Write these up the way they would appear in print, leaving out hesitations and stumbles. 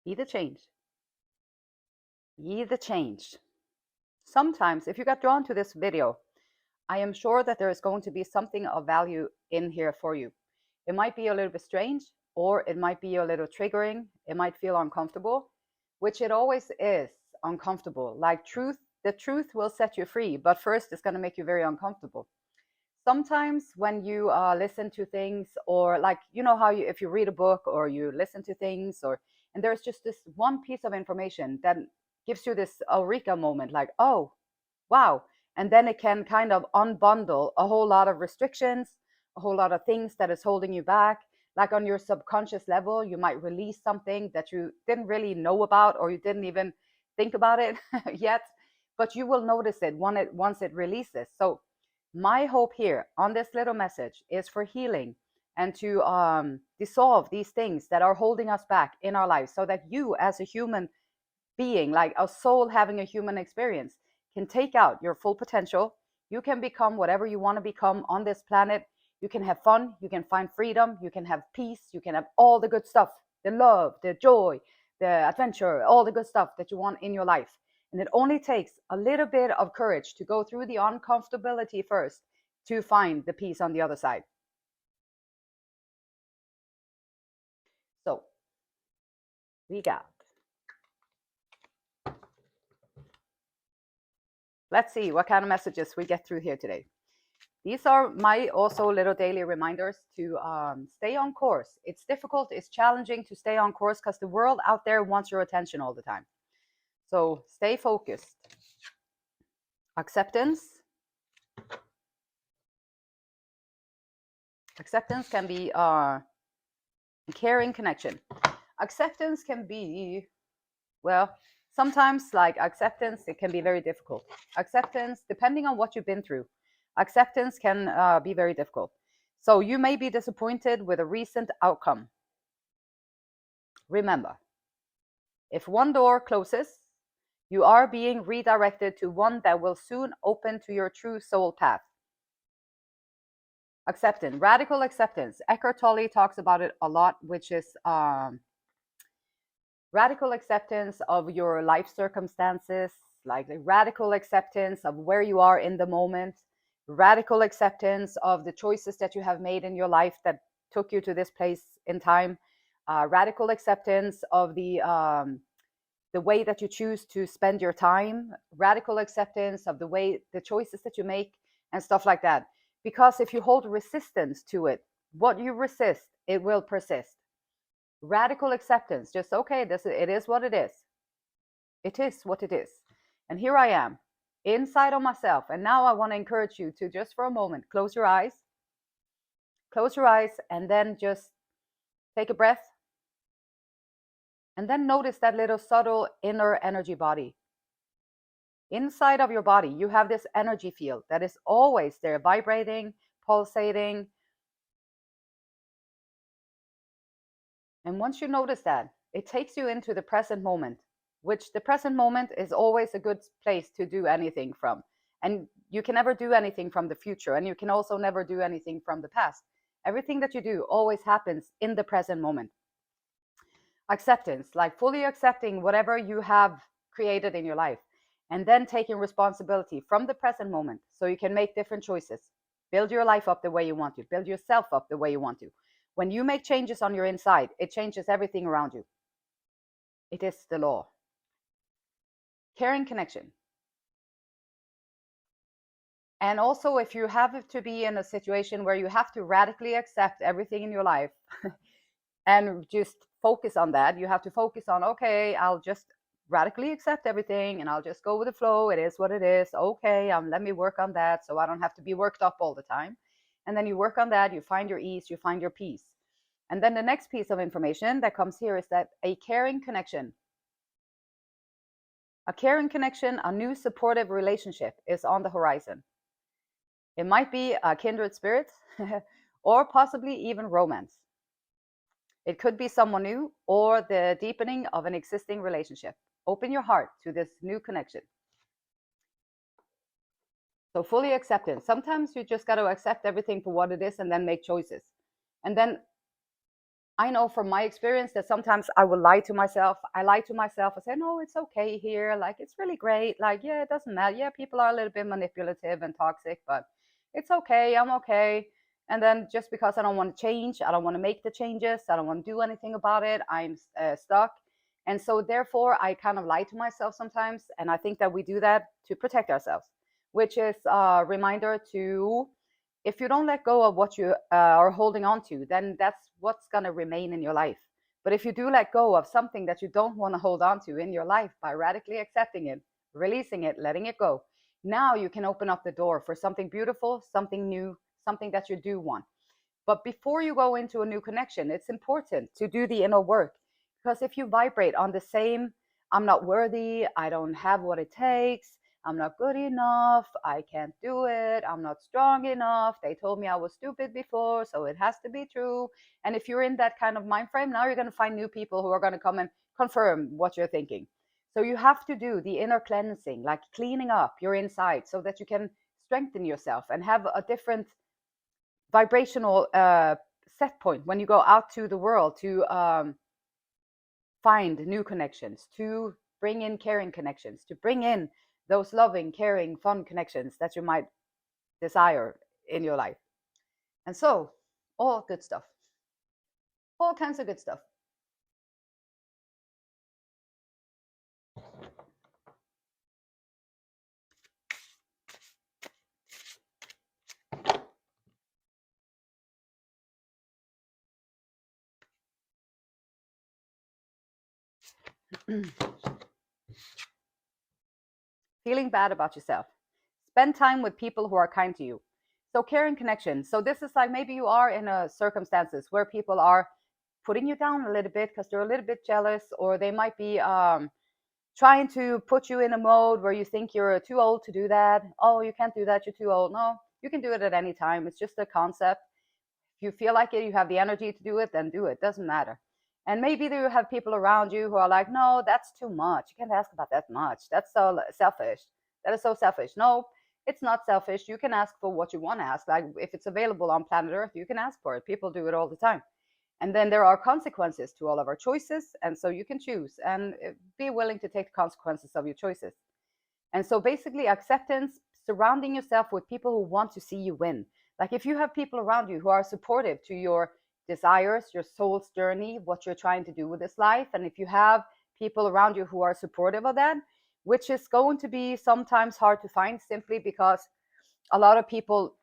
Be the change. Be the change. Sometimes, if you got drawn to this video, I am sure that there is going to be something of value in here for you. It might be a little bit strange, or it might be a little triggering. It might feel uncomfortable, which it always is uncomfortable. Like the truth will set you free, but first it's going to make you very uncomfortable. Sometimes when you listen to things, or like, you know how if you read a book or you listen to things, and there's just this one piece of information that gives you this eureka moment, like, oh, wow. And then it can kind of unbundle a whole lot of restrictions, a whole lot of things that is holding you back. Like on your subconscious level, you might release something that you didn't really know about, or you didn't even think about it yet, but you will notice it once it releases. So my hope here on this little message is for healing and to dissolve these things that are holding us back in our lives, so that you, as a human being, like a soul having a human experience, can take out your full potential. You can become whatever you want to become on this planet. You can have fun, you can find freedom, you can have peace, you can have all the good stuff, the love, the joy, the adventure, all the good stuff that you want in your life. And it only takes a little bit of courage to go through the uncomfortability first to find the peace on the other side. So we got, let's see what kind of messages we get through here today. These are my also little daily reminders to stay on course. It's difficult, it's challenging to stay on course because the world out there wants your attention all the time. So stay focused. Acceptance. Acceptance can be caring connection. Acceptance can be, well, sometimes like acceptance, it can be very difficult. Acceptance, depending on what you've been through, acceptance can be very difficult. So you may be disappointed with a recent outcome. Remember, if one door closes, you are being redirected to one that will soon open to your true soul path. Acceptance, radical acceptance. Eckhart Tolle talks about it a lot, which is radical acceptance of your life circumstances, like the radical acceptance of where you are in the moment, radical acceptance of the choices that you have made in your life that took you to this place in time, radical acceptance of the way that you choose to spend your time, radical acceptance of the choices that you make, and stuff like that. Because if you hold resistance to it, what you resist, it will persist. Radical acceptance, just okay, it is what it is. It is what it is. And here I am, inside of myself. And now I want to encourage you to just for a moment, close your eyes, and then just take a breath. And then notice that little subtle inner energy body. Inside of your body, you have this energy field that is always there, vibrating, pulsating. And once you notice that, it takes you into the present moment, which the present moment is always a good place to do anything from. And you can never do anything from the future, and you can also never do anything from the past. Everything that you do always happens in the present moment. Acceptance, like fully accepting whatever you have created in your life, and then taking responsibility from the present moment so you can make different choices. Build your life up the way you want to, build yourself up the way you want to. When you make changes on your inside, it changes everything around you. It is the law. Caring connection. And also, if you have to be in a situation where you have to radically accept everything in your life and just focus on that, you have to focus on, okay, I'll just radically accept everything and I'll just go with the flow. It is what it is. Okay, let me work on that so I don't have to be worked up all the time. And then you work on that, you find your ease, you find your peace. And then the next piece of information that comes here is that a caring connection, a new supportive relationship is on the horizon. It might be a kindred spirit or possibly even romance. It could be someone new or the deepening of an existing relationship. Open your heart to this new connection. So fully acceptance. Sometimes you just got to accept everything for what it is and then make choices. And then I know from my experience that sometimes I will lie to myself. I lie to myself. I say, no, it's okay here. Like, it's really great. Like, yeah, it doesn't matter. Yeah, people are a little bit manipulative and toxic, but it's okay. I'm okay. And then just because I don't want to change, I don't want to make the changes, I don't want to do anything about it, I'm stuck. And so, therefore, I kind of lie to myself sometimes. And I think that we do that to protect ourselves, which is a reminder to, if you don't let go of what you are holding on to, then that's what's going to remain in your life. But if you do let go of something that you don't want to hold on to in your life by radically accepting it, releasing it, letting it go, now you can open up the door for something beautiful, something new, something that you do want. But before you go into a new connection, it's important to do the inner work. Because if you vibrate on the same, I'm not worthy, I don't have what it takes, I'm not good enough, I can't do it, I'm not strong enough, they told me I was stupid before, so it has to be true. And if you're in that kind of mind frame, now you're going to find new people who are going to come and confirm what you're thinking. So you have to do the inner cleansing, like cleaning up your inside so that you can strengthen yourself and have a different vibrational set point when you go out to the world to find new connections, to bring in caring connections, to bring in those loving, caring, fun connections that you might desire in your life. And so, all good stuff, all kinds of good stuff. Feeling bad about yourself. Spend time with people who are kind to you. So, caring connection. So, this is like maybe you are in a circumstances where people are putting you down a little bit because they're a little bit jealous, or they might be trying to put you in a mode where you think you're too old to do that. Oh, you can't do that, you're too old. No, you can do it at any time. It's just a concept. If you feel like it, you have the energy to do it, then do it. Doesn't matter. And maybe you have people around you who are like, no, that's too much. You can't ask about that much. That's so selfish. That is so selfish. No, it's not selfish. You can ask for what you want to ask. Like, if it's available on planet Earth, you can ask for it. People do it all the time. And then there are consequences to all of our choices. And so you can choose and be willing to take the consequences of your choices. And so basically, acceptance, surrounding yourself with people who want to see you win. Like, if you have people around you who are supportive to your desires, your soul's journey, what you're trying to do with this life, and if you have people around you who are supportive of that, which is going to be sometimes hard to find simply because a lot of people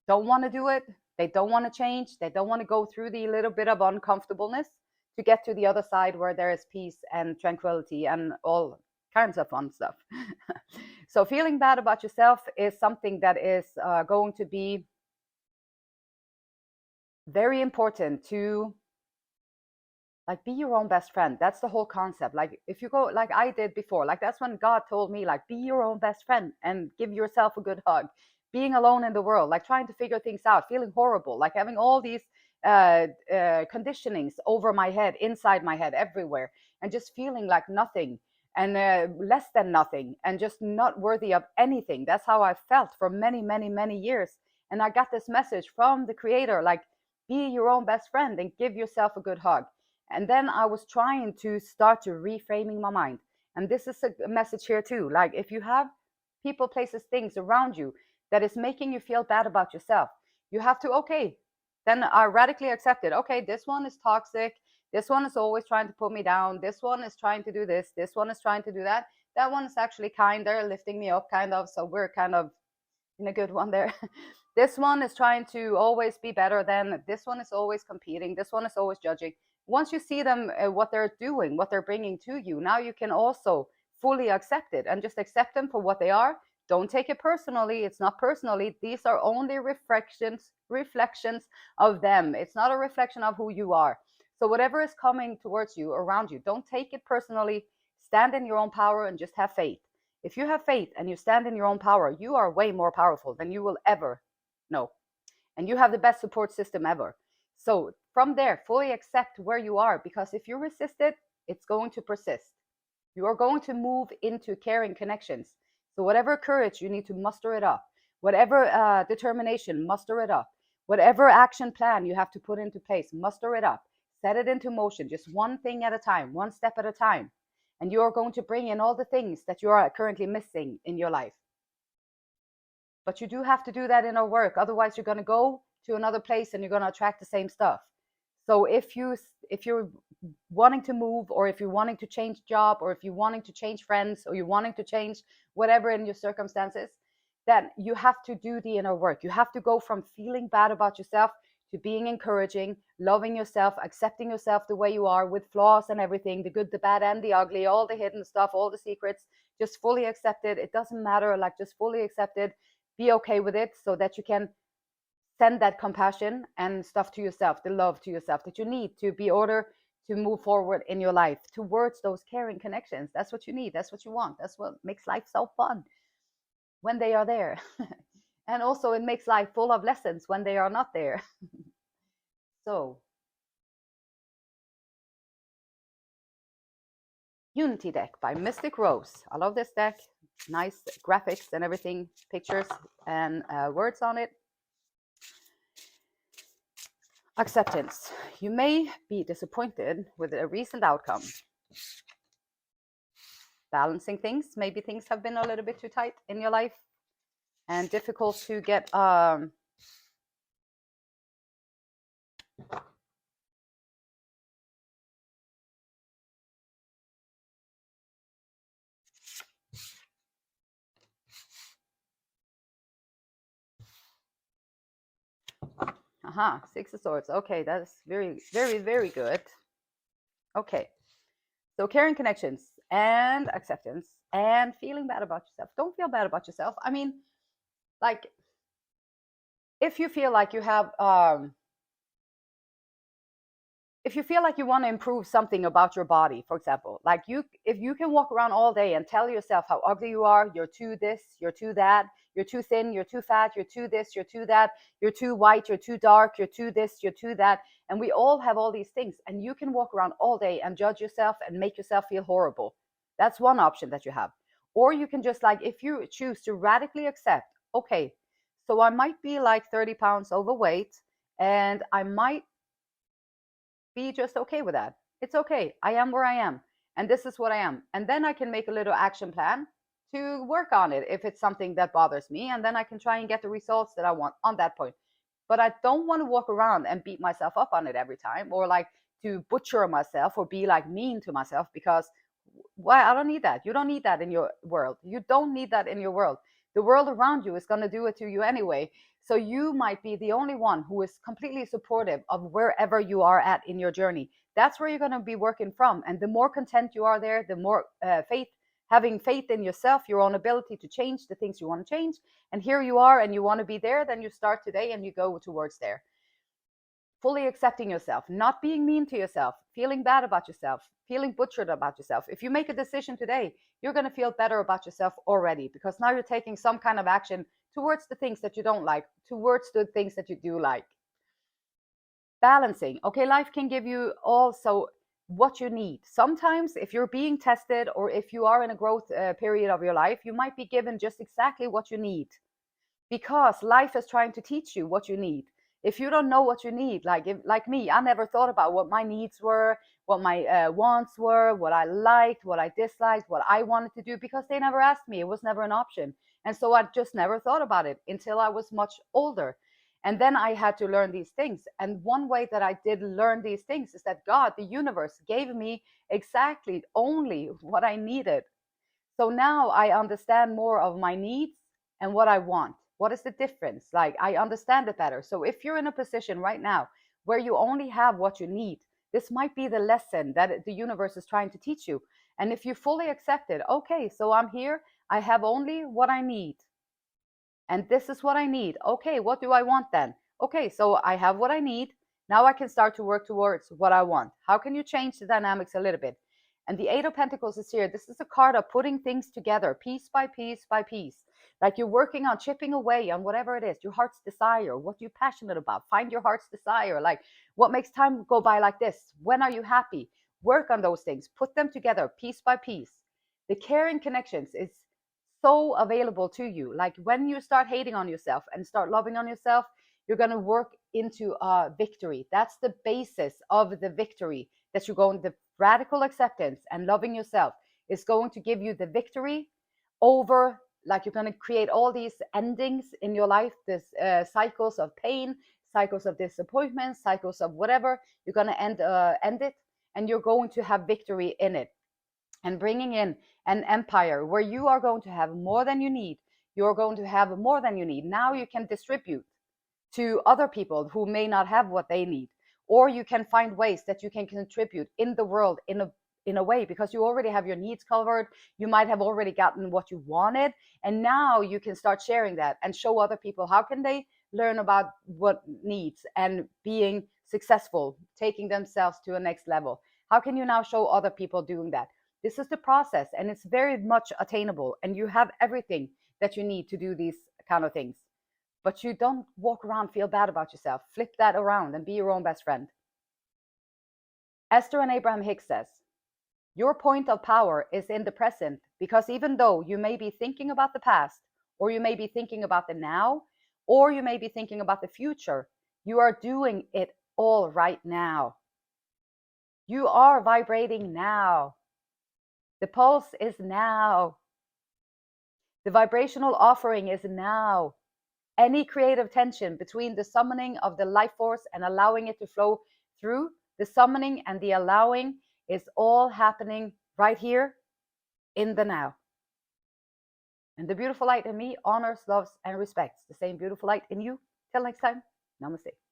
don't want to do it. They don't want to change. They don't want to go through the little bit of uncomfortableness to get to the other side where there is peace and tranquility and all kinds of fun stuff. So, feeling bad about yourself is something that is going to be very important to, like, be your own best friend. That's the whole concept. Like, if you go like I did before, like, that's when God told me, like, be your own best friend and give yourself a good hug. Being alone in the world, like trying to figure things out, feeling horrible, like having all these conditionings over my head, inside my head, everywhere, and just feeling like nothing and less than nothing and just not worthy of anything. That's how I felt for many, many, many years. And I got this message from the creator, like, be your own best friend and give yourself a good hug. And then I was trying to start to reframing my mind. And this is a message here too. Like, if you have people, places, things around you that is making you feel bad about yourself, you have to, okay, then I radically accept it. Okay, this one is toxic. This one is always trying to put me down. This one is trying to do this. This one is trying to do that. That one is actually kind. They're lifting me up, kind of. So we're kind of in a good one there. This one is trying to always be better than. This one is always competing. This one is always judging. Once you see them, what they're doing, what they're bringing to you, now you can also fully accept it and just accept them for what they are. Don't take it personally. It's not personally. These are only reflections of them. It's not a reflection of who you are. So whatever is coming towards you, around you, don't take it personally. Stand in your own power and just have faith. If you have faith and you stand in your own power, you are way more powerful than you will ever know. And you have the best support system ever. So from there, fully accept where you are, because if you resist it, it's going to persist. You are going to move into caring connections. So whatever courage you need to, muster it up. Whatever determination, muster it up. Whatever action plan you have to put into place, muster it up. Set it into motion, just one thing at a time, one step at a time. And you're going to bring in all the things that you are currently missing in your life. But you do have to do that inner work. Otherwise, you're going to go to another place and you're going to attract the same stuff. So if you're wanting to move, or if you're wanting to change job, or if you're wanting to change friends, or you're wanting to change whatever in your circumstances, then you have to do the inner work. You have to go from feeling bad about yourself to being encouraging, loving yourself, accepting yourself the way you are, with flaws and everything, the good, the bad, and the ugly, all the hidden stuff, all the secrets. Just fully accept it. It doesn't matter. Like, just fully accept it. Be okay with it, so that you can send that compassion and stuff to yourself, the love to yourself that you need to be order to move forward in your life towards those caring connections. That's what you need. That's what you want. That's what makes life so fun when they are there. And also it makes life full of lessons when they are not there. So, Unity deck by Mystic Rose. I love this deck. Nice graphics and everything, pictures and words on it. Acceptance. You may be disappointed with a recent outcome. Balancing things. Maybe things have been a little bit too tight in your life and difficult to get Six of Swords. Okay, that's very, very, very good. Okay, so caring connections and acceptance and feeling bad about yourself. Don't feel bad about yourself. I mean, like, if you feel like you have if you feel like you want to improve something about your body, for example, like if you can walk around all day and tell yourself how ugly you are, you're too this, you're too that, you're too thin, you're too fat, you're too this, you're too that, you're too white, you're too dark, you're too this, you're too that, and we all have all these things, and you can walk around all day and judge yourself and make yourself feel horrible. That's one option that you have. Or you can just, like, if you choose to radically accept, okay, so I might be like 30 pounds overweight, and I might be just okay with that. It's okay. I am where I am, and this is what I am. And then I can make a little action plan to work on it if it's something that bothers me, and then I can try and get the results that I want on that point. But I don't want to walk around and beat myself up on it every time, or like to butcher myself or be like mean to myself, because why? I don't need that. You don't need that in your world. You don't need that in your world. The world around you is going to do it to you anyway. So you might be the only one who is completely supportive of wherever you are at in your journey. That's where you're going to be working from. And the more content you are there, the more having faith in yourself, your own ability to change the things you want to change. And here you are, and you want to be there, then you start today and you go towards there. Fully accepting yourself, not being mean to yourself, feeling bad about yourself, feeling butchered about yourself. If you make a decision today, you're going to feel better about yourself already, because now you're taking some kind of action towards the things that you don't like, towards the things that you do like. Balancing. Okay, life can give you also what you need. Sometimes if you're being tested, or if you are in a growth period of your life, you might be given just exactly what you need, because life is trying to teach you what you need. If you don't know what you need, like me, I never thought about what my needs were, what my wants were, what I liked, what I disliked, what I wanted to do, because they never asked me. It was never an option. And so I just never thought about it until I was much older. And then I had to learn these things. And one way that I did learn these things is that God, the universe, gave me exactly only what I needed. So now I understand more of my needs and what I want. What is the difference? Like, I understand it better. So if you're in a position right now where you only have what you need, this might be the lesson that the universe is trying to teach you. And if you fully accept it, okay, so I'm here, I have only what I need. And this is what I need. Okay, what do I want then? Okay, so I have what I need. Now I can start to work towards what I want. How can you change the dynamics a little bit? And the Eight of Pentacles is here. This is a card of putting things together, piece by piece by piece. Like, you're working on chipping away on whatever it is, your heart's desire, what you're passionate about. Find your heart's desire. Like, what makes time go by like this? When are you happy? Work on those things. Put them together piece by piece. The caring connections is so available to you. Like, when you start hating on yourself and start loving on yourself, You're going to work into victory. That's the basis of the victory that you're going, the radical acceptance and loving yourself is going to give you the victory over, like you're going to create all these endings in your life, this cycles of pain, cycles of disappointment, cycles of whatever. You're going to end it, and you're going to have victory in it, and bringing in an empire where you are going to have more than you need. You're going to have more than you need. Now you can distribute to other people who may not have what they need, or you can find ways that you can contribute in the world in a way, because you already have your needs covered. You might have already gotten what you wanted, and now you can start sharing that and show other people how can they learn about what needs and being successful, taking themselves to a next level. How can you now show other people doing that? This is the process, and it's very much attainable, and you have everything that you need to do these kind of things. But you don't walk around, feel bad about yourself. Flip that around and be your own best friend. Esther and Abraham Hicks says, your point of power is in the present, because even though you may be thinking about the past, or you may be thinking about the now, or you may be thinking about the future, you are doing it all right now. You are vibrating now. The pulse is now. The vibrational offering is now. Any creative tension between the summoning of the life force and allowing it to flow through, the summoning and the allowing is all happening right here in the now. And the beautiful light in me honors, loves, and respects the same beautiful light in you. Till next time, namaste.